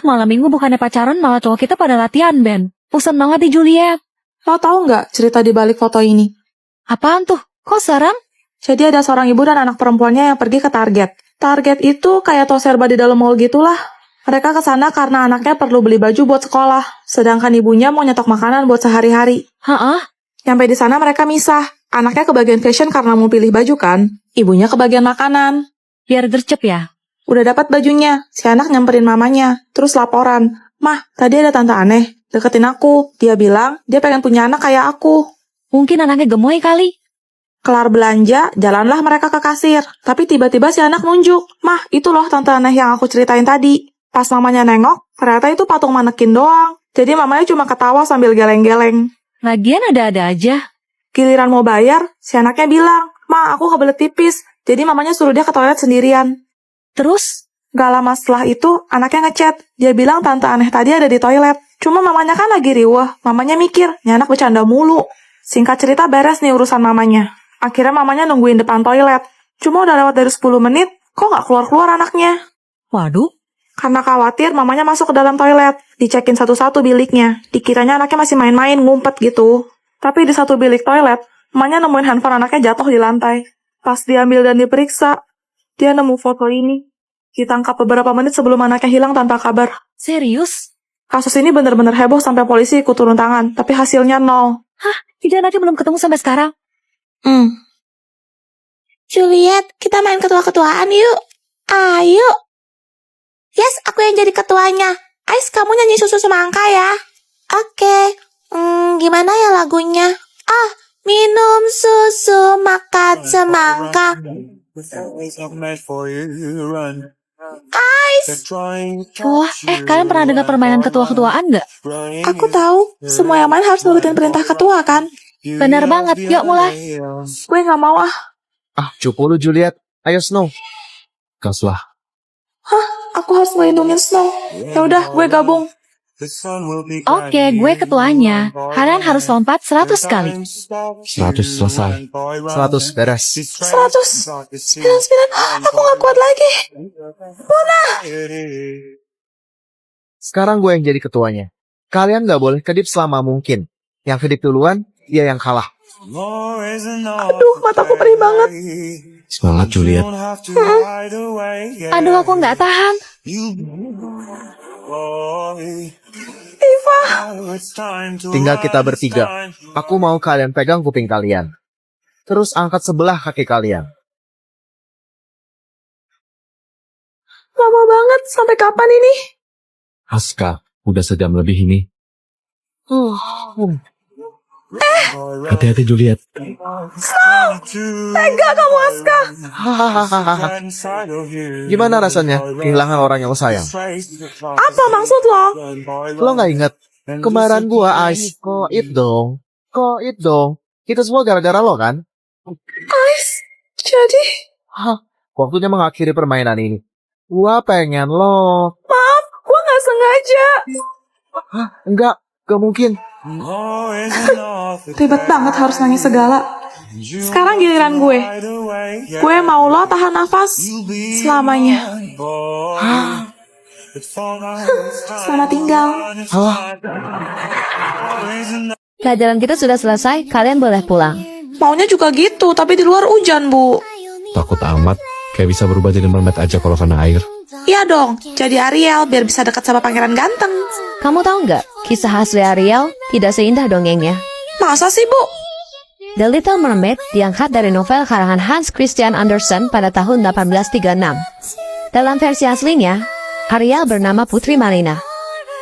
Malam minggu bukannya pacaran, malah cowok kita pada latihan band. Pusing banget di Juliet. Lo tahu nggak cerita di balik foto ini? Apaan tuh? Kok serem? Jadi ada seorang ibu dan anak perempuannya yang pergi ke Target. Target itu kayak toko serba di dalam mall gitulah. Mereka ke sana karena anaknya perlu beli baju buat sekolah, sedangkan ibunya mau nyetok makanan buat sehari-hari. Sampai di sana mereka misah. Anaknya ke bagian fashion karena mau pilih baju kan, ibunya ke bagian makanan. Biar gercep ya? Udah dapat bajunya, si anak nyamperin mamanya, terus laporan. Mah, tadi ada tante aneh, deketin aku. Dia bilang, dia pengen punya anak kayak aku. Mungkin anaknya gemoy kali. Kelar belanja, jalanlah mereka ke kasir. Tapi tiba-tiba si anak nunjuk. Mah, itu loh tante aneh yang aku ceritain tadi. Pas mamanya nengok, ternyata itu patung manekin doang. Jadi mamanya cuma ketawa sambil geleng-geleng. Lagian ada-ada aja. Giliran mau bayar, si anaknya bilang, Ma, aku kebelet tipis. Jadi mamanya suruh dia ke toilet sendirian. Terus? Gak lama setelah itu, anaknya ngechat. Dia bilang tante aneh tadi ada di toilet. Cuma mamanya kan lagi riweh. Mamanya mikir, ini anak bercanda mulu. Singkat cerita beres nih urusan mamanya. Akhirnya mamanya nungguin depan toilet. Cuma udah lewat dari 10 menit, kok gak keluar-keluar anaknya? Waduh. Karena khawatir, mamanya masuk ke dalam toilet. Dicekin satu-satu biliknya. Dikiranya anaknya masih main-main, ngumpet gitu. Tapi di satu bilik toilet, mamanya nemuin handphone anaknya jatuh di lantai. Pas diambil dan diperiksa, dia nemu foto ini. Ditangkap beberapa menit sebelum anaknya hilang tanpa kabar. Serius? Kasus ini benar-benar heboh sampai polisi ikut turun tangan, tapi hasilnya nol. Jadi anaknya belum ketemu sampai sekarang? Juliet, kita main ketua-ketuaan yuk. Ayo. Yes, aku yang jadi ketuanya. Ais, kamu nyanyi susu semangka ya. Oke. Gimana ya lagunya? Minum susu, makan semangka. Ais. Wah, kalian pernah dengar permainan ketua-ketuaan nggak? Aku tahu, semua yang main harus nurutin perintah ketua kan? Bener banget, yuk mulai. Gue gak mau Cupu lu Juliet. Ayo Snow. Gaslah. Aku harus melindungi Snow. Ya udah, gue gabung. Oke, gue ketuanya. Kalian harus lompat 100 kali. 100 selesai. 100 beres. 100. 99. Aku gak kuat lagi. Sekarang gue yang jadi ketuanya. Kalian gak boleh kedip selama mungkin. Yang kedip duluan, dia yang kalah. Aduh, mataku perih banget. Semangat Juliet. Aduh, aku nggak tahan. Iva. Tinggal kita bertiga. Aku mau kalian pegang kuping kalian. Terus angkat sebelah kaki kalian. Lama banget, sampai kapan ini? Aska, udah sejam lebih ini. Hati-hati Juliet. Tega kamu, Aska. Gimana rasanya kehilangan orang yang lo sayang? Apa maksud lo? Lo gak inget kemarahan gua, Ais? Koit dong. Kita semua gara-gara lo kan? Ais, jadi? Waktunya mengakhiri permainan ini. Gua pengen lo. Maaf, gue gak sengaja. Enggak mungkin. Ribet banget harus nangis segala. Sekarang giliran gue. Gue mau lo tahan nafas selamanya. Selamat tinggal. Pelajaran kita sudah selesai, kalian boleh pulang. Maunya juga gitu, tapi di luar hujan, Bu. Takut amat. Kayak bisa berubah jadi mermaid aja kalau kena air. Iya dong, jadi Ariel biar bisa dekat sama pangeran ganteng. Kamu tahu nggak, kisah asli Ariel tidak seindah dongengnya. Masa sih, Bu? The Little Mermaid diangkat dari novel karangan Hans Christian Andersen pada tahun 1836. Dalam versi aslinya, Ariel bernama Putri Marina.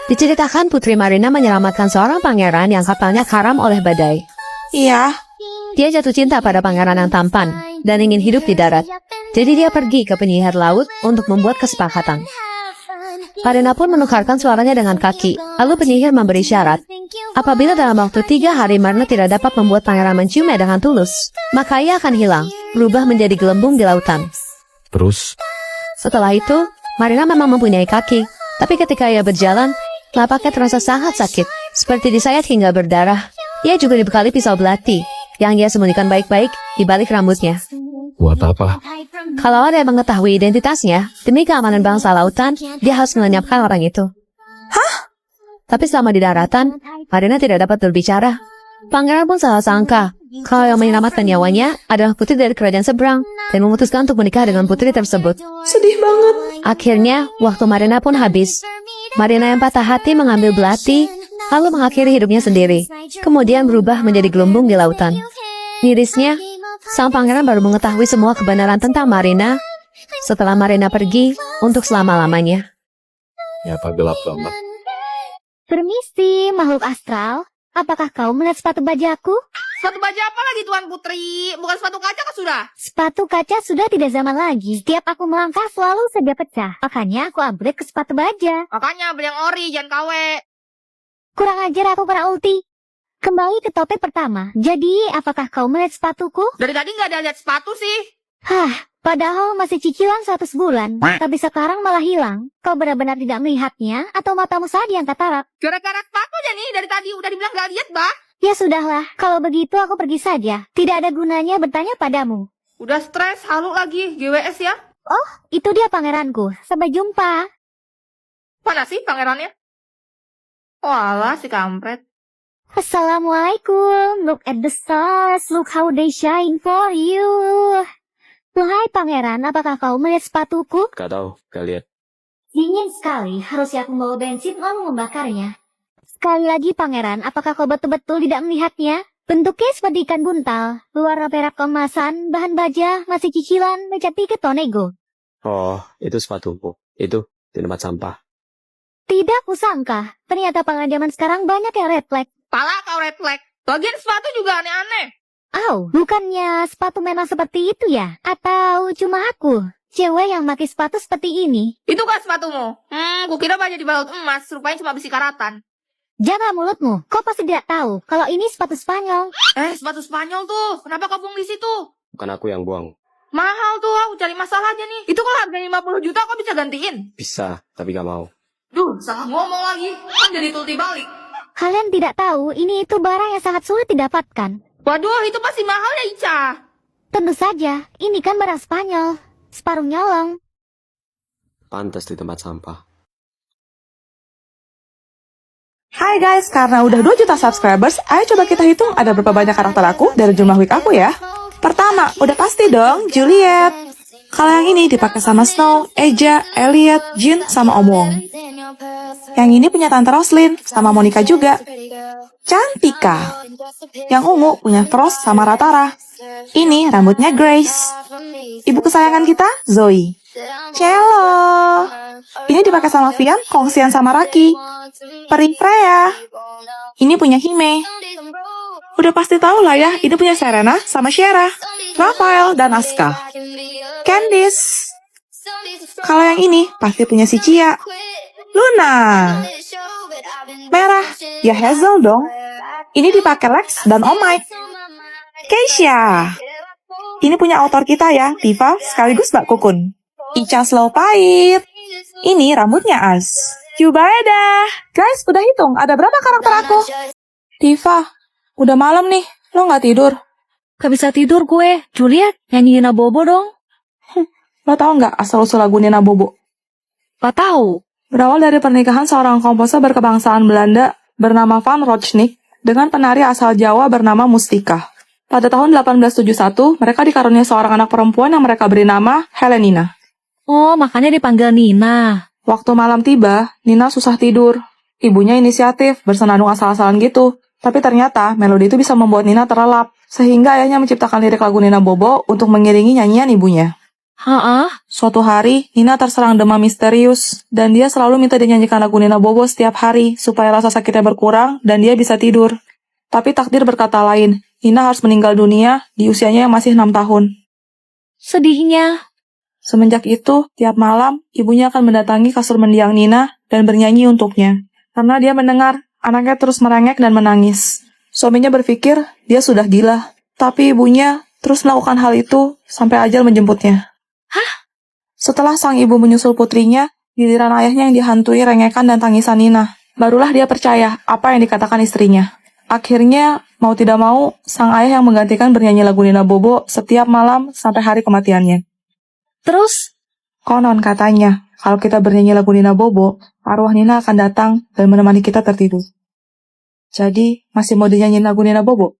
Diceritakan Putri Marina menyelamatkan seorang pangeran yang kapalnya karam oleh badai. Iya. Dia jatuh cinta pada pangeran yang tampan dan ingin hidup di darat. Jadi dia pergi ke penyihir laut untuk membuat kesepakatan. Marina pun menukarkan suaranya dengan kaki. Lalu penyihir memberi syarat. Apabila dalam waktu 3 hari Marina tidak dapat membuat pangeran menciumnya dengan tulus, maka ia akan hilang, berubah menjadi gelembung di lautan. Terus? Setelah itu, Marina memang mempunyai kaki. Tapi ketika ia berjalan, telapaknya terasa sangat sakit, seperti disayat hingga berdarah. Ia juga dibekali pisau belati, yang ia sembunyikan baik-baik di balik rambutnya. Buat apa? Kalau ada yang mengetahui identitasnya, demi keamanan bangsa lautan, dia harus melenyapkan orang itu. Tapi selama di daratan, Marina tidak dapat berbicara. Pangeran pun salah sangka kalau yang menyelamatkan nyawanya adalah putri dari kerajaan seberang dan memutuskan untuk menikah dengan putri tersebut. Sedih banget. Akhirnya, waktu Marina pun habis. Marina yang patah hati mengambil belati, lalu mengakhiri hidupnya sendiri. Kemudian berubah menjadi gelembung di lautan. Mirisnya, sang pangeran baru mengetahui semua kebenaran tentang Marina setelah Marina pergi untuk selama-lamanya. Ya, apa gelap banget. Permisi, makhluk astral. Apakah kau melihat sepatu bajaku? Sepatu baja apa lagi Tuan Putri? Bukan sepatu kaca kan sudah? Sepatu kaca sudah tidak zaman lagi. Setiap aku melangkah selalu saja pecah. Makanya aku upgrade ke sepatu baja. Makanya beli yang ori, jangan KW. Kurang ajar aku kena ulti. Kembali ke topik pertama. Jadi, apakah kau melihat sepatuku? Dari tadi nggak ada lihat sepatu sih. Padahal masih cicilan 100 bulan. Tapi sekarang malah hilang. Kau benar-benar tidak melihatnya atau matamu saja yang katarak? Gara-gara sepatunya nih, dari tadi udah dibilang nggak lihat, Bah. Ya sudahlah, kalau begitu aku pergi saja. Tidak ada gunanya bertanya padamu. Udah stres, halu lagi, GWS ya. Itu dia pangeranku. Sampai jumpa. Mana sih pangerannya? Walah, si kampret. Assalamualaikum. Look at the stars. Look how they shine for you. Wahai pangeran, apakah kau melihat sepatuku? Gak tahu, gak lihat. Dingin sekali. Harusnya aku membawa bensin lalu membakarnya. Sekali lagi pangeran, apakah kau betul-betul tidak melihatnya? Bentuknya seperti ikan buntal. Luar perak kemasan, bahan baja, masih cicilan, mecat tiket Tonego. Oh, itu sepatuku. Itu di tempat sampah. Tidak kusangka. Ternyata pangeran zaman sekarang banyak yang red flag. Pala kau red flag. Bagian sepatu juga aneh-aneh. Bukannya sepatu memang seperti itu ya? Atau cuma aku? Cewek yang pakai sepatu seperti ini. Itu kan sepatumu? Kukira banyak dibalut emas, rupanya cuma besi karatan. Jaga mulutmu, kau pasti tidak tahu kalau ini sepatu Spanyol. Sepatu Spanyol tuh, kenapa kau buang di situ? Bukan aku yang buang. Mahal tuh, aku cari masalah aja nih. Itu kalau harganya 50 juta, kau bisa gantiin? Bisa, tapi gak mau. Duh, salah ngomong lagi. Kan jadi tulti balik. Kalian tidak tahu, ini itu barang yang sangat sulit didapatkan. Waduh, itu pasti mahal ya, Ica. Tentu saja, ini kan barang Spanyol. Separuh nyolong. Pantas di tempat sampah. Hai guys, karena udah 2 juta subscribers, ayo coba kita hitung ada berapa banyak karakter aku dari jumlah wig aku ya. Pertama, udah pasti dong, Juliet. Kalau yang ini dipakai sama Snow, Eja, Elliot, Jin, sama Om Wong. Yang ini punya Tante Roslyn, sama Monica juga. Cantika. Yang ungu punya Frost sama Ratara. Ini rambutnya Grace. Ibu kesayangan kita, Zoe. Cello. Ini dipakai sama Vian, kongsian sama Raki. Peri Freya. Ini punya Hime. Udah pasti tahu lah ya, ini punya Serena sama Shera, Rafael dan Aska. Candice. Kalau yang ini pasti punya si Cia. Luna. Merah, ya Hazel dong. Ini dipakai Lex dan Om Mike. Keisha. Ini punya autor kita ya, Tifa sekaligus Mbak Kukun. Ica Slow Pahit. Ini rambutnya As. Yubaeda. Guys, udah hitung ada berapa karakter aku? Tifa, udah malam nih, lo gak tidur? Gak bisa tidur gue. Juliet, nyanyiin Bobo dong. Lo tau gak asal-usul lagu Nina Bobo? Gak tahu. Berawal dari pernikahan seorang komposer berkebangsaan Belanda bernama Van Rochnik dengan penari asal Jawa bernama Mustika. Pada tahun 1871, mereka dikaruniai seorang anak perempuan yang mereka beri nama Helenina. Oh, makanya dipanggil Nina. Waktu malam tiba, Nina susah tidur. Ibunya inisiatif, bersenandung asal-asalan gitu. Tapi ternyata, melodi itu bisa membuat Nina terlelap. Sehingga ayahnya menciptakan lirik lagu Nina Bobo untuk mengiringi nyanyian ibunya. Suatu hari, Nina terserang demam misterius. Dan dia selalu minta dinyanyikan lagu Nina Bobo setiap hari, supaya rasa sakitnya berkurang dan dia bisa tidur. Tapi takdir berkata lain, Nina harus meninggal dunia di usianya yang masih 6 tahun. Sedihnya. Semenjak itu, tiap malam, ibunya akan mendatangi kasur mendiang Nina dan bernyanyi untuknya. Karena dia mendengar, anaknya terus merengek dan menangis. Suaminya berpikir dia sudah gila. Tapi ibunya terus melakukan hal itu sampai ajal menjemputnya. Setelah sang ibu menyusul putrinya, giliran ayahnya yang dihantui rengekan dan tangisan Nina. Barulah dia percaya apa yang dikatakan istrinya. Akhirnya, mau tidak mau, sang ayah yang menggantikan bernyanyi lagu Nina Bobo setiap malam sampai hari kematiannya. Terus, Konon katanya, kalau kita bernyanyi lagu Nina Bobo, arwah Nina akan datang dan menemani kita tertidur. Jadi, masih mau dinyanyiin lagu Nina Bobo?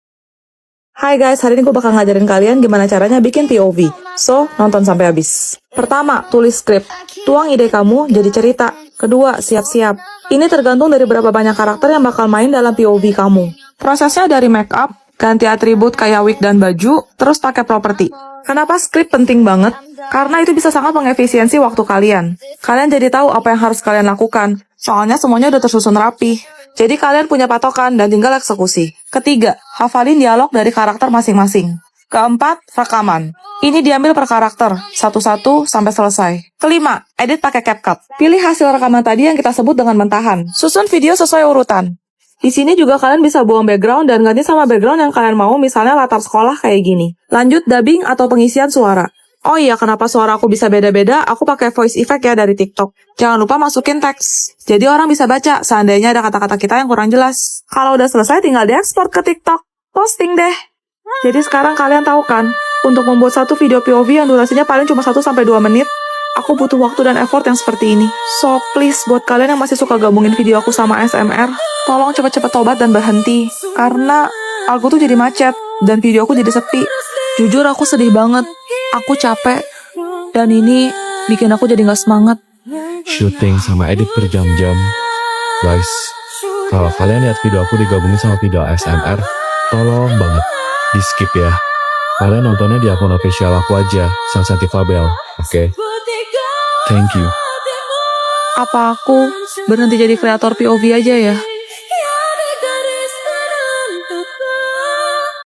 Hai guys, hari ini gue bakal ngajarin kalian gimana caranya bikin POV. So, nonton sampai habis. Pertama, tulis skrip. Tuang ide kamu jadi cerita. Kedua, siap-siap. Ini tergantung dari berapa banyak karakter yang bakal main dalam POV kamu. Prosesnya dari make up, ganti atribut kayak wig dan baju, terus pakai properti. Kenapa skrip penting banget? Karena itu bisa sangat mengefisiensi waktu kalian. Kalian jadi tahu apa yang harus kalian lakukan. Soalnya semuanya udah tersusun rapi. Jadi kalian punya patokan dan tinggal eksekusi. Ketiga, hafalin dialog dari karakter masing-masing. Keempat, rekaman. Ini diambil per karakter, satu-satu sampai selesai. Kelima, edit pakai CapCut. Pilih hasil rekaman tadi yang kita sebut dengan mentahan. Susun video sesuai urutan. Di sini juga kalian bisa buang background dan ganti sama background yang kalian mau, misalnya latar sekolah kayak gini. Lanjut dubbing atau pengisian suara. Oh iya, kenapa suara aku bisa beda-beda? Aku pakai voice effect ya dari TikTok. Jangan lupa masukin teks. Jadi orang bisa baca seandainya ada kata-kata kita yang kurang jelas. Kalau udah selesai tinggal diekspor ke TikTok. Posting deh. Jadi sekarang kalian tahu kan, untuk membuat satu video POV yang durasinya paling cuma 1-2 menit, aku butuh waktu dan effort yang seperti ini. So please, buat kalian yang masih suka gabungin video aku sama ASMR, tolong cepet-cepet tobat dan berhenti. Karena aku tuh jadi macet, dan video aku jadi sepi. Jujur aku sedih banget. Aku capek. Dan ini bikin aku jadi gak semangat. Syuting sama edit berjam-jam. Guys, kalau kalian lihat video aku digabungin sama video ASMR, tolong banget di skip ya. Kalian nontonnya di akun official aku aja, Sansanti Fabel, oke? Thank you. Apa aku berhenti jadi kreator POV aja ya?